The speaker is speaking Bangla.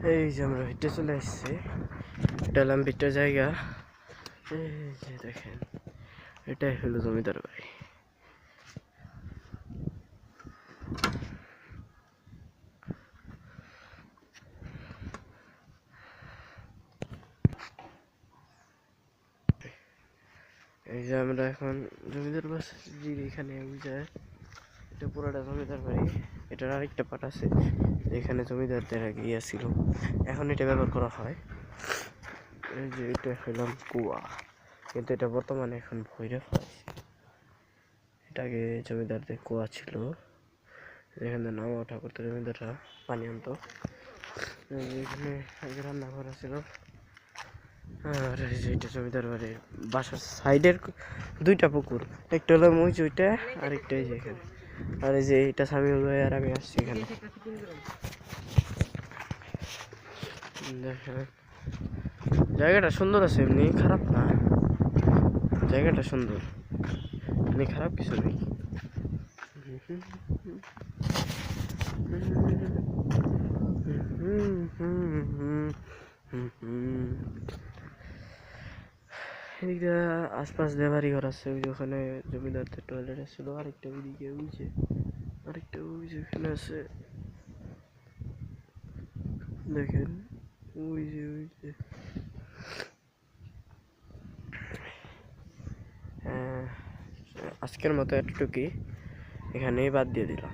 এই যে আমরা হেঁটে চলে আসছি, এটা লাম্বিটা জায়গা। এই যে দেখেন, এটাই হলো জমিদার বাড়ি। এই যে আমরা এখন জমিদার বাড়ির এখানে যায়, এটা পুরোটা জমিদার বাড়ি। এটার আরেকটা পার্ট আছে, এখানে জমিদারদের আগে ইয়ে ছিল, এখন এটা ব্যবহার করা হয়। এই যে এটা হলাম কুয়া, কিন্তু এটা বর্তমানে এখন ভৈরব হয়েছে। এটা আগে জমিদারদের কুয়া ছিল, এখানে নামা ওঠা করতো জমিদাররা, পানি আনতো। এখানে আগে রান্নাঘর ছিল। আর এই যে এটা জমিদার বাড়ির বাসার সাইডের দুইটা পুকুর, একটা হলো ওই যে ওইটা, আরেকটা এই যে এখানে। আর এই যে এটা সামিউল ভাই আর আমি আসছি এখানে। দেখেন জায়গাটা সুন্দর আছে, এমনি খারাপ না, জায়গাটা সুন্দর, এমনি খারাপ কিছু নেই। এদিকে আশপাশ দিয়ে বাড়ি ঘর আছে, ওই যে ওখানে জমিদারদের টয়লেট ছিল, আরেকটা ওইদিকে ওই যে, আরেকটা ওই যে ওখানে আছে দেখেন, ওই যে ওই যে। আজকের মতো এতটুকুই, এখানেই বাদ দিয়ে দিলাম।